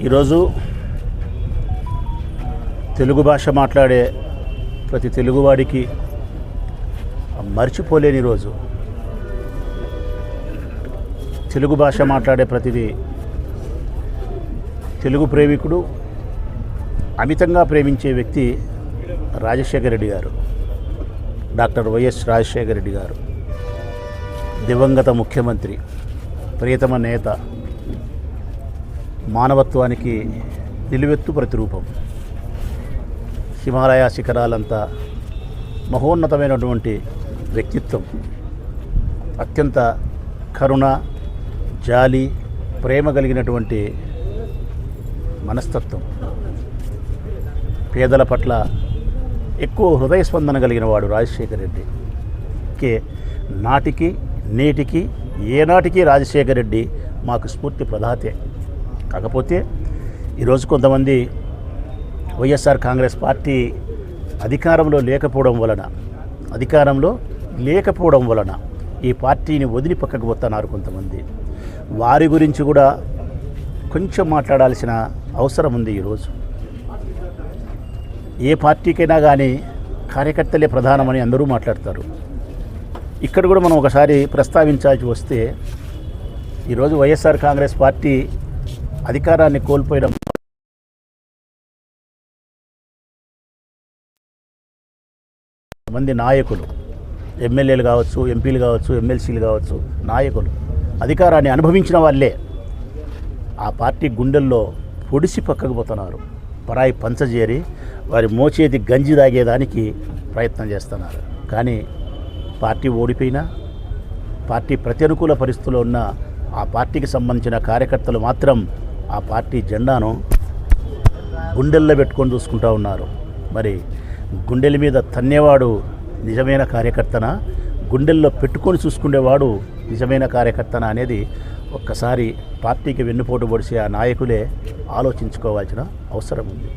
ఈరోజు తెలుగు భాష మాట్లాడే ప్రతి తెలుగువాడికి మర్చిపోలేని రోజు. తెలుగు భాష మాట్లాడే ప్రతిదీ తెలుగు ప్రేమికుడు అమితంగా ప్రేమించే వ్యక్తి రాజశేఖర రెడ్డి గారు, డాక్టర్ వైఎస్ రాజశేఖర రెడ్డి గారు. దివంగత ముఖ్యమంత్రి, ప్రియతమ నేత, మానవత్వానికి నిలువెత్తు ప్రతిరూపం. హిమాలయ శిఖరాలంతా మహోన్నతమైనటువంటి వ్యక్తిత్వం, అత్యంత కరుణ, జాలి, ప్రేమ కలిగినటువంటి మనస్తత్వం, పేదల పట్ల ఎక్కువ హృదయ స్పందన కలిగిన వాడు రాజశేఖర రెడ్డి. నాటికి నేటికి ఏనాటికి రాజశేఖర రెడ్డి మాకు స్ఫూర్తి ప్రదాతే. కాకపోతే ఈరోజు కొంతమంది వైఎస్ఆర్ కాంగ్రెస్ పార్టీ అధికారంలో లేకపోవడం వలన ఈ పార్టీని వదిలి పక్కకు పోతున్నారు కొంతమంది. వారి గురించి కూడా కొంచెం మాట్లాడాల్సిన అవసరం ఉంది. ఈరోజు ఏ పార్టీకైనా కానీ కార్యకర్తలే ప్రధానమని అందరూ మాట్లాడతారు. ఇక్కడ కూడా మనం ఒకసారి ప్రస్తావించాల్సి వస్తే, ఈరోజు వైఎస్ఆర్ కాంగ్రెస్ పార్టీ అధికారాన్ని కోల్పోయడం మంది నాయకులు, ఎమ్మెల్యేలు కావచ్చు, ఎంపీలు కావచ్చు, ఎమ్మెల్సీలు కావచ్చు, నాయకులు అధికారాన్ని అనుభవించిన వాళ్ళే ఆ పార్టీ గుండెల్లో పొడిసి పక్కకు పోతున్నారు. పరాయి పంచజేరి వారి మోచేతి గంజి తాగేదానికి ప్రయత్నం చేస్తున్నారు. కానీ పార్టీ ఓడిపోయినా, పార్టీ ప్రతికూల పరిస్థితుల్లో ఉన్న ఆ పార్టీకి సంబంధించిన కార్యకర్తలు మాత్రం ఆ పార్టీ జెండాను గుండెల్లో పెట్టుకొని చూసుకుంటూ ఉన్నారు. మరి గుండెల మీద తన్నేవాడు నిజమైన కార్యకర్తనా, గుండెల్లో పెట్టుకొని చూసుకునేవాడు నిజమైన కార్యకర్తనా అనేది ఒక్కసారి పార్టీకి వెన్నుపోటు పొడిచి ఆ నాయకులే ఆలోచించుకోవాల్సిన అవసరం ఉంది.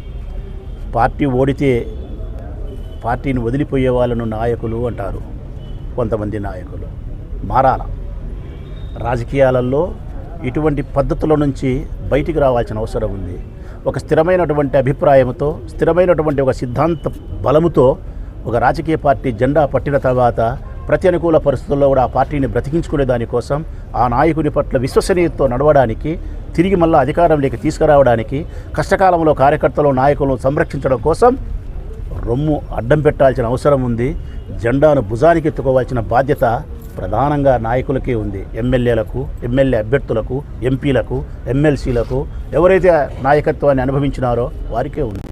పార్టీ ఓడితే పార్టీని వదిలిపోయే వాళ్ళను నాయకులు అంటారు. కొంతమంది నాయకులు మారాల. రాజకీయాలలో ఇటువంటి పద్ధతుల నుంచి బయటికి రావాల్సిన అవసరం ఉంది. ఒక స్థిరమైనటువంటి అభిప్రాయంతో, స్థిరమైనటువంటి ఒక సిద్ధాంత బలముతో ఒక రాజకీయ పార్టీ జెండా పట్టిన తర్వాత ప్రతి అనుకూల పరిస్థితుల్లో కూడా ఆ పార్టీని బ్రతికించుకునే దానికోసం, ఆ నాయకుని పట్ల విశ్వసనీయతతో నడవడానికి, తిరిగి మళ్ళీ అధికారంలోకి తీసుకురావడానికి, కష్టకాలంలో కార్యకర్తలు నాయకులను సంరక్షించడం కోసం రొమ్ము అడ్డం పెట్టాల్సిన అవసరం ఉంది. జెండాను భుజానికి ఎత్తుకోవాల్సిన బాధ్యత ప్రధానంగా నాయకులకే ఉంది. ఎమ్మెల్యేలకు, ఎమ్మెల్యే అభ్యర్థులకు, ఎంపీలకు, ఎమ్మెల్సీలకు, ఎవరైతే నాయకత్వాన్ని అనుభవించినారో వారికే ఉంది.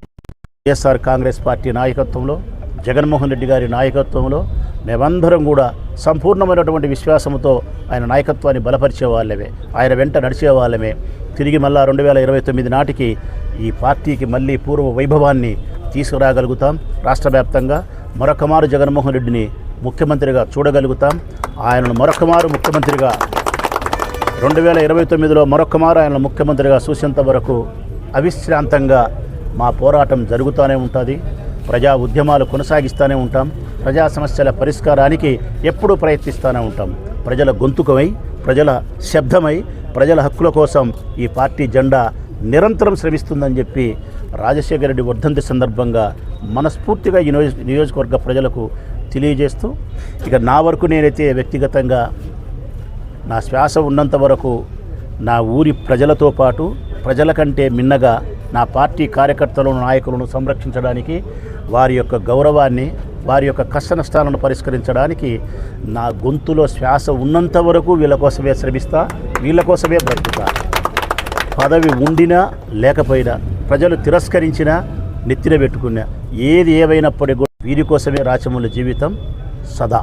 వైఎస్ఆర్ కాంగ్రెస్ పార్టీ నాయకత్వంలో, జగన్మోహన్ రెడ్డి గారి నాయకత్వంలో మేమందరం కూడా సంపూర్ణమైనటువంటి విశ్వాసంతో ఆయన నాయకత్వాన్ని బలపరిచే వాళ్ళమే, ఆయన వెంట నడిచే వాళ్ళమే. తిరిగి మళ్ళా 2029 నాటికి ఈ పార్టీకి మళ్ళీ పూర్వ వైభవాన్ని తీసుకురాగలుగుతాం. రాష్ట్ర వ్యాప్తంగా మరొకమారు జగన్మోహన్ రెడ్డిని ముఖ్యమంత్రిగా చూడగలుగుతాం. ఆయనను మరొకమారు ముఖ్యమంత్రిగా 2029లో మరొకమారు ఆయనను ముఖ్యమంత్రిగా చూసేంత వరకు అవిశ్రాంతంగా మా పోరాటం జరుగుతూనే ఉంటుంది. ప్రజా ఉద్యమాలు కొనసాగిస్తూనే ఉంటాం. ప్రజా సమస్యల పరిష్కారానికి ఎప్పుడూ ప్రయత్నిస్తూనే ఉంటాం. ప్రజల గొంతుకమై, ప్రజల శబ్దమై, ప్రజల హక్కుల కోసం ఈ పార్టీ జెండా నిరంతరం శ్రమిస్తుందని చెప్పి రాజశేఖర రెడ్డి వర్ధంతి సందర్భంగా మనస్ఫూర్తిగా ఈ నియోజకవర్గ ప్రజలకు తెలియజేస్తూ, ఇక నా వరకు నేనైతే వ్యక్తిగతంగా నా శ్వాస ఉన్నంత వరకు నా ఊరి ప్రజలతో పాటు, ప్రజల కంటే మిన్నగా నా పార్టీ కార్యకర్తలను, నాయకులను సంరక్షించడానికి, వారి యొక్క గౌరవాన్ని, వారి యొక్క కష్ట నష్టాలను పరిష్కరించడానికి నా గొంతులో శ్వాస ఉన్నంత వరకు వీళ్ళ కోసమే శ్రమిస్తా, వీళ్ళ కోసమే బ్రతుకుతా. పదవి ఉండినా లేకపోయినా, ప్రజలు తిరస్కరించినా, నెత్తిన పెట్టుకున్నా, ఏది ఏవైనప్పటికీ వీరి కోసమే రాచమూల జీవితం సదా.